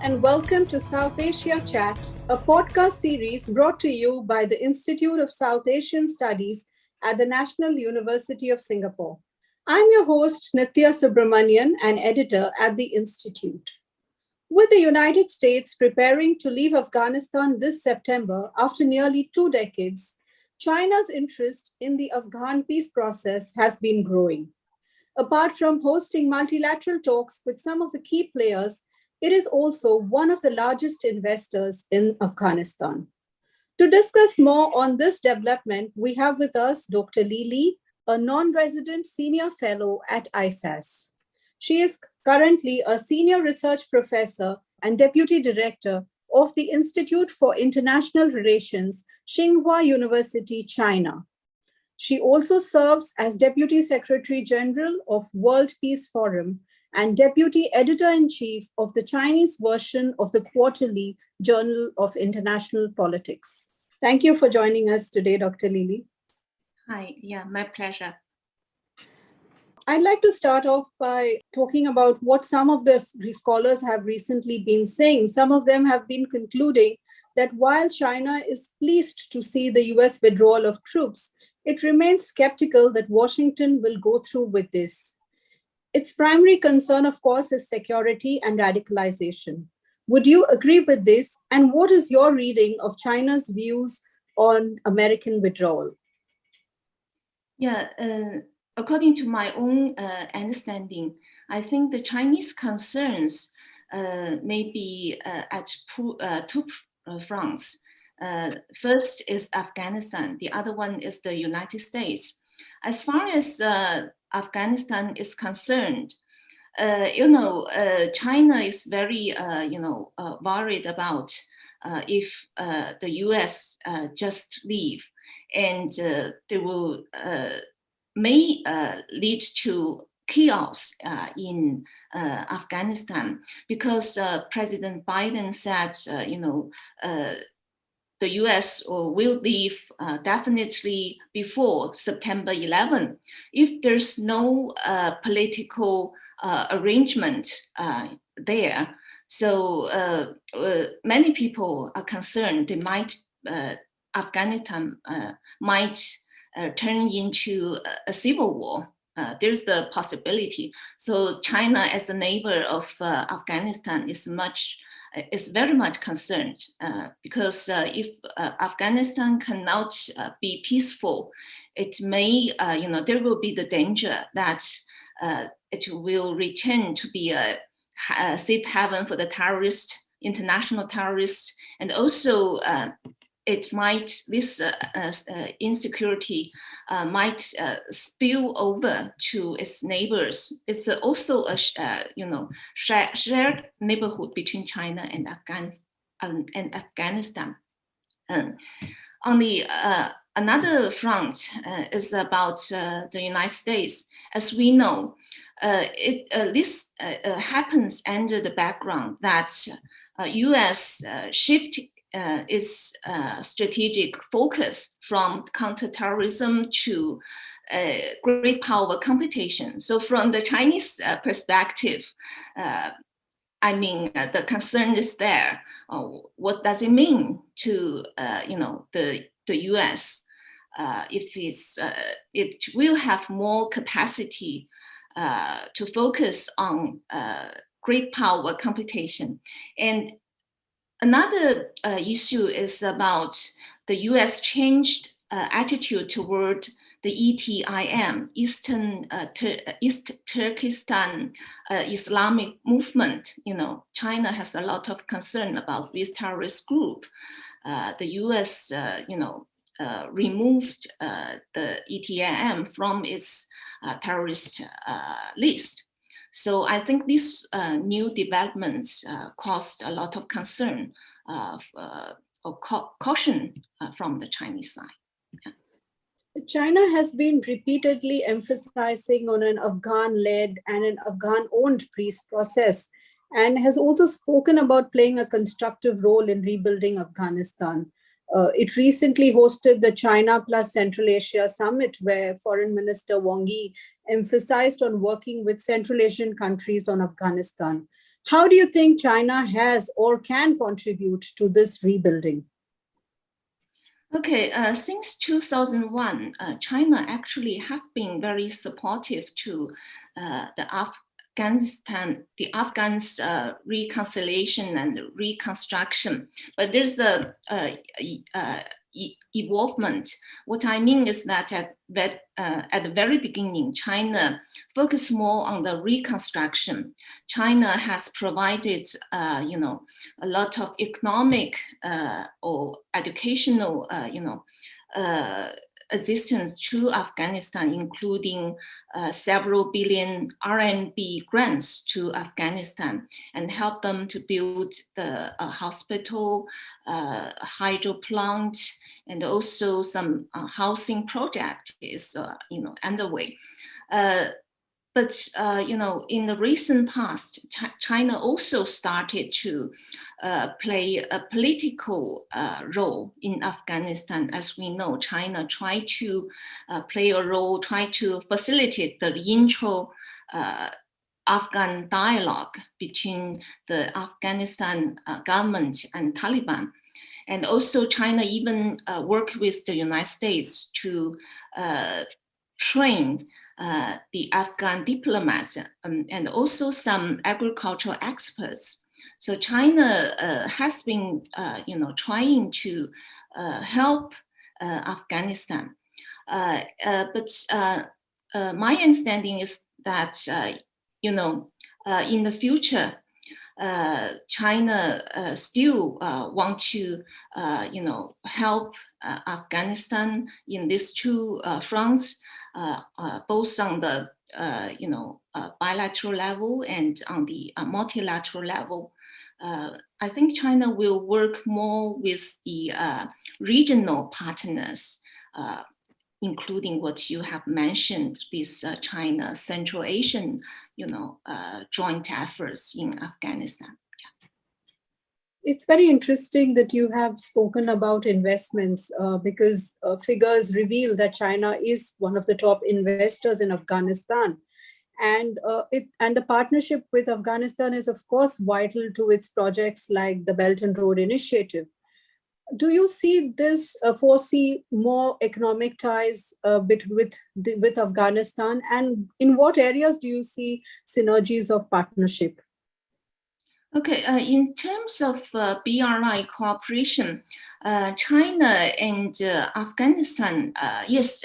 and welcome to South Asia Chat, a podcast series brought to you by the Institute of South Asian Studies at the National University of Singapore. I'm your host, Nithya Subramanian, an editor at the Institute. With the United States preparing to leave Afghanistan this September after nearly 2 decades, China's interest in the Afghan peace process has been growing. Apart from hosting multilateral talks with some of the key players, it is also one of the largest investors in Afghanistan. To discuss more on this development, we have with us Dr. Lili, a non-resident senior fellow at ISAS. She is currently a senior research professor and deputy director of the Institute for International Relations, Tsinghua University, China. She also serves as Deputy Secretary General of World Peace Forum and Deputy Editor-in-Chief of the Chinese version of the Quarterly Journal of International Politics. Thank you for joining us today, Dr. Lili. Hi, my pleasure. I'd like to start off by talking about what some of the scholars have recently been saying. Some of them have been concluding that while China is pleased to see the US withdrawal of troops, it remains skeptical that Washington will go through with this. Its primary concern, of course, is security and radicalization. Would you agree with this? And what is your reading of China's views on American withdrawal? According to my own understanding, I think the Chinese concerns may be at two fronts. First is Afghanistan. The other one is the United States. As far as Afghanistan is concerned, China is very, worried about if the US just leave, and they will may lead to chaos in Afghanistan, because President Biden said, the US will leave definitely before September 11. If there's no political arrangement there, so many people are concerned Afghanistan might turn into a civil war. There's the possibility. So China, as a neighbor of Afghanistan, is very much concerned because if Afghanistan cannot be peaceful, it may, there will be the danger that it will return to be a safe haven for the terrorists, international terrorists, and also this insecurity might spill over to its neighbors. It's also a shared neighborhood between China and Afghanistan. On the another front is about the United States. As we know, this happens under the background that U.S. shift its strategic focus from counterterrorism to great power competition. So from the Chinese perspective, the concern is there. What does it mean to the U.S. If it will have more capacity to focus on great power competition? And another issue is about the U.S. changed attitude toward the ETIM, East Turkestan Islamic movement. China has a lot of concern about this terrorist group. The U.S. removed the ETIM from its terrorist list. So I think these new developments caused a lot of concern or caution from the Chinese side. Yeah. China has been repeatedly emphasizing on an Afghan-led and an Afghan-owned peace process, and has also spoken about playing a constructive role in rebuilding Afghanistan. It recently hosted the China plus Central Asia Summit, where Foreign Minister Wang Yi emphasized on working with Central Asian countries on Afghanistan. How do you think China has or can contribute to this rebuilding? Okay, since 2001, China actually have been very supportive to the the Afghans' reconciliation and reconstruction. But there's a evolvement. What I mean is that at the very beginning, China focused more on the reconstruction. China has provided, a lot of economic or educational, assistance to Afghanistan, including several billion RMB grants to Afghanistan, and help them to build the hospital, hydro plant, and also some housing project is underway. But in the recent past, China also started to play a political role in Afghanistan. As we know, China tried to play a role, try to facilitate the Afghan dialogue between the Afghanistan government and Taliban. And also China even worked with the United States to train the Afghan diplomats and also some agricultural experts. So China has been, trying to help Afghanistan. But my understanding is that, in the future, China still want to, help Afghanistan in these two fronts, both on the, bilateral level and on the multilateral level. I think China will work more with the regional partners, including what you have mentioned, this China Central Asian, joint efforts in Afghanistan. It's very interesting that you have spoken about investments because figures reveal that China is one of the top investors in Afghanistan. And the partnership with Afghanistan is, of course, vital to its projects like the Belt and Road Initiative. Do you see this foresee more economic ties with Afghanistan? And in what areas do you see synergies of partnership? Okay, in terms of BRI cooperation, China and Afghanistan, yes,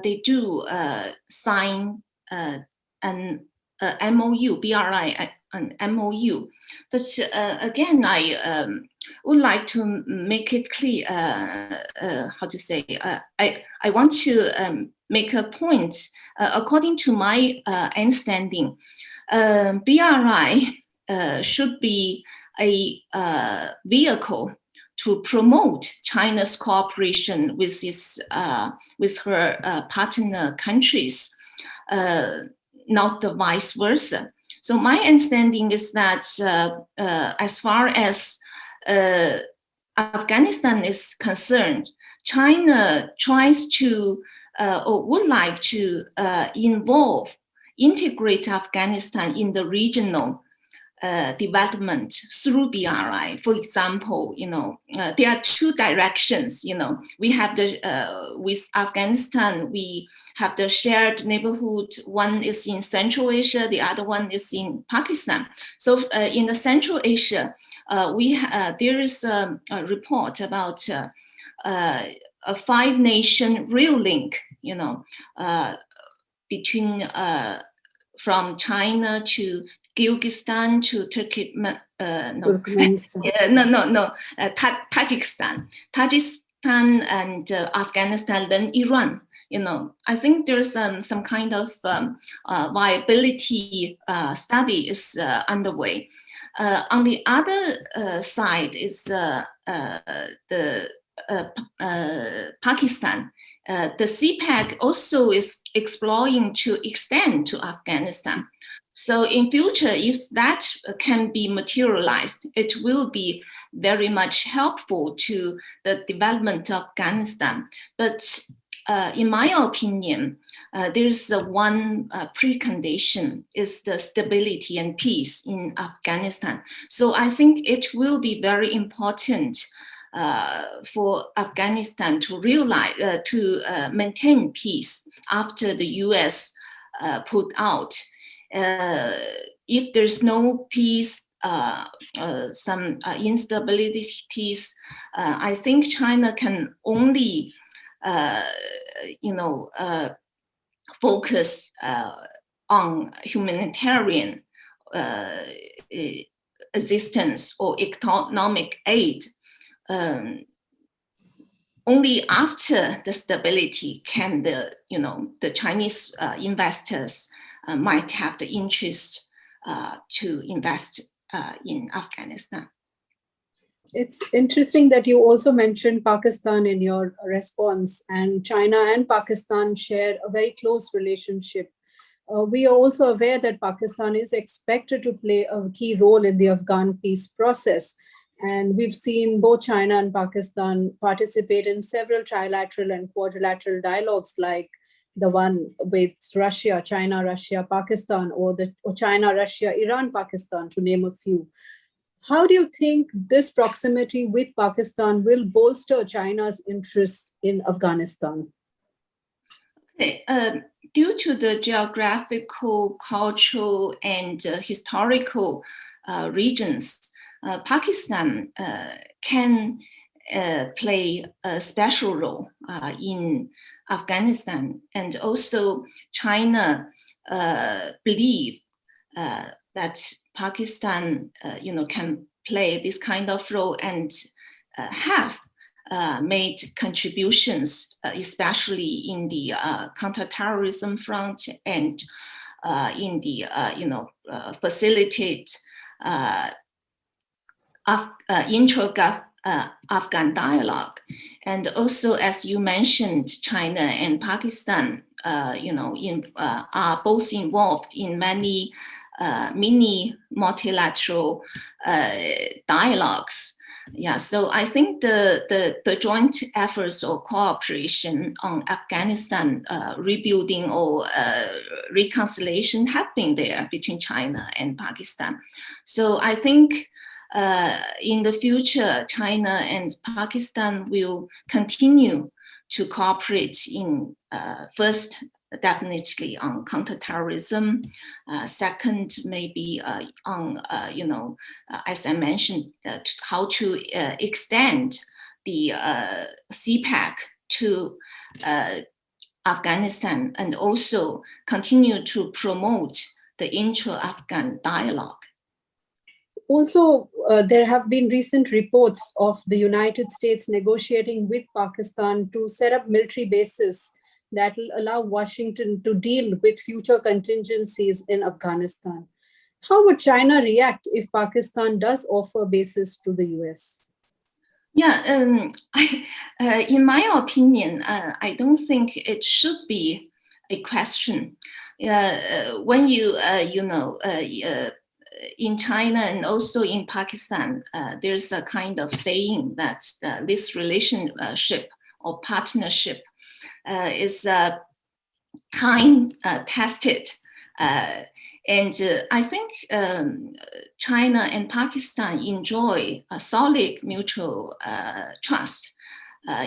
they do sign an MOU, BRI, an MOU. But again, I would like to make it clear, how to say, I want to make a point. According to my understanding, BRI should be a vehicle to promote China's cooperation with with her partner countries, not the vice versa. So my understanding is that as far as Afghanistan is concerned, China tries to or would like to integrate Afghanistan in the regional development through BRI. For example, there are two directions. We have with Afghanistan, we have the shared neighborhood. One is in Central Asia, the other one is in Pakistan. So in the Central Asia, there is a report about a 5-nation rail link, between from China to Kyrgyzstan to Tajikistan and Afghanistan, then Iran. I think there's some kind of viability study is underway. On the other side is the Pakistan. The CPEC also is exploring to extend to Afghanistan. So in future, if that can be materialized, it will be very much helpful to the development of Afghanistan. But in my opinion, there's one precondition is the stability and peace in Afghanistan. So I think it will be very important for Afghanistan to realize, maintain peace after the US put out. If there's no peace, some instabilities, I think China can only focus on humanitarian assistance or economic aid. Only after the stability can the Chinese investors might have the interest to invest in Afghanistan. It's interesting that you also mentioned Pakistan in your response, and China and Pakistan share a very close relationship. We are also aware that Pakistan is expected to play a key role in the Afghan peace process. And we've seen both China and Pakistan participate in several trilateral and quadrilateral dialogues, like the one with Russia, China, Russia, Pakistan, or China, Russia, Iran, Pakistan, to name a few. How do you think this proximity with Pakistan will bolster China's interests in Afghanistan? Okay. Due to the geographical, cultural, and historical regions, Pakistan can play a special role in Afghanistan, and also China believe that Pakistan, can play this kind of role and have made contributions, especially in the counterterrorism front and in the facilitate intra-Afghan dialogue. And also, as you mentioned, China and Pakistan, are both involved in many mini multilateral dialogues. Yeah, so I think the joint efforts or cooperation on Afghanistan rebuilding or reconciliation have been there between China and Pakistan. So I think in the future, China and Pakistan will continue to cooperate in first, definitely on counterterrorism. Second, maybe on, as I mentioned, how to extend the CPAC to Afghanistan, and also continue to promote the intra-Afghan dialogue. Also, there have been recent reports of the United States negotiating with Pakistan to set up military bases that will allow Washington to deal with future contingencies in Afghanistan. How would China react if Pakistan does offer bases to the US? Yeah, in my opinion, I don't think it should be a question. When you, in China and also in Pakistan, there's a kind of saying that this relationship or partnership is time tested. And I think China and Pakistan enjoy a solid mutual trust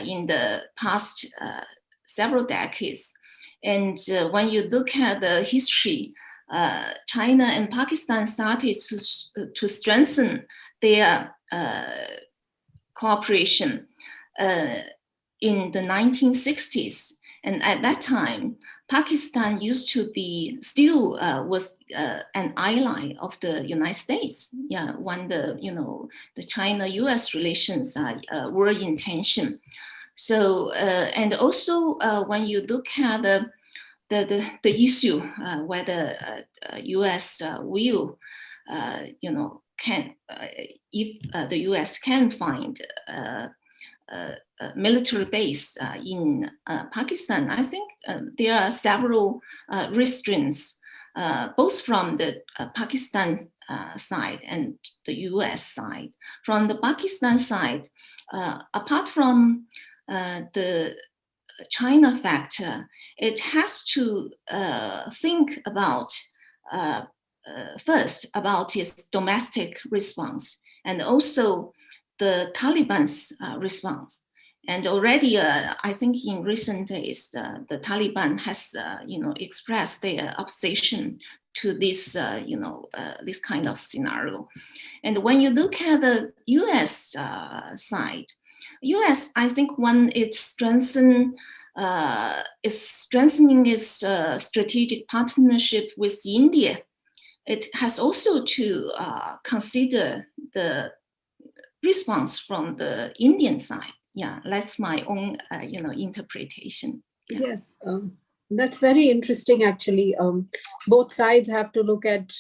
in the past several decades. And when you look at the history, China and Pakistan started to strengthen their cooperation in the 1960s. And at that time, Pakistan used to be was an ally of the United States. Yeah, when the China-U.S. relations were in tension. So and also when you look at the issue whether U.S. will if the U.S. can find a military base in Pakistan, I think there are several restraints, both from the Pakistan side and the US side. From the Pakistan side, apart from the China factor, it has to think about first about its domestic response and also the Taliban's response. And already, I think in recent days, the Taliban has, expressed their opposition to this, this kind of scenario. And when you look at the U.S. Side, U.S. I think when it's strengthening its strategic partnership with India, it has also to consider the response from the Indian side. Yeah, that's my own, interpretation. Yeah. Yes, that's very interesting, actually. Both sides have to look at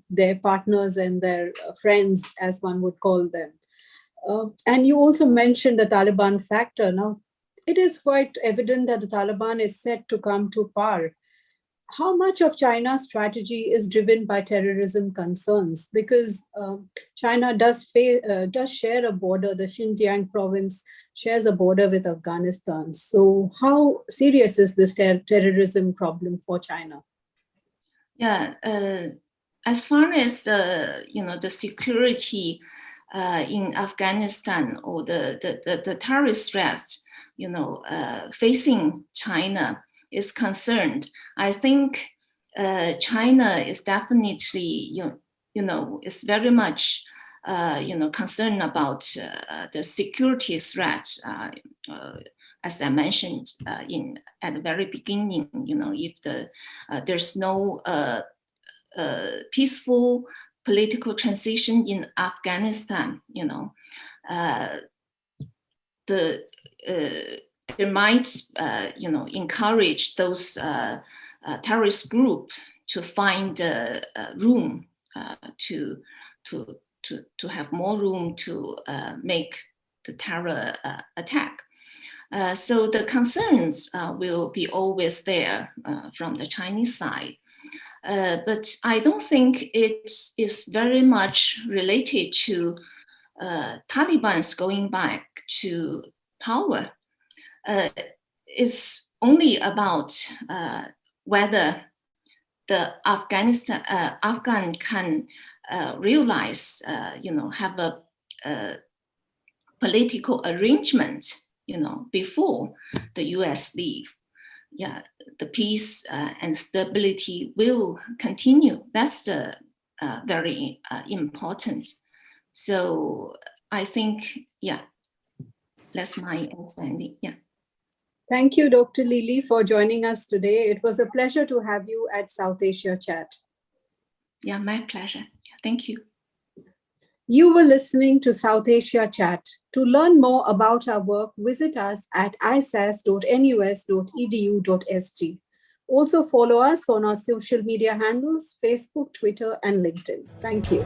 their partners and their friends, as one would call them. And you also mentioned the Taliban factor. Now, it is quite evident that the Taliban is set to come to power. How much of China's strategy is driven by terrorism concerns? Because China does share a border. The Xinjiang province shares a border with Afghanistan. So how serious is this terrorism problem for China? Yeah, as far as the security in Afghanistan or the terrorist threats, facing China is concerned, I think China is definitely, is very much, concerned about the security threats. As I mentioned at the very beginning, if there's no peaceful political transition in Afghanistan, they might, encourage those terrorist groups to find room to have more room to make the terror attack. So the concerns will be always there from the Chinese side. But I don't think it is very much related to Taliban's going back to power. It's only about whether the Afghan can realize, have a political arrangement, before the US leave. Yeah, the peace and stability will continue. That's the very important. So I think, yeah, that's my understanding. Yeah. Thank you, Dr. Lili, for joining us today. It was a pleasure to have you at South Asia Chat. Yeah, my pleasure. Thank you. You were listening to South Asia Chat. To learn more about our work, visit us at isas.nus.edu.sg. Also follow us on our social media handles, Facebook, Twitter, and LinkedIn. Thank you.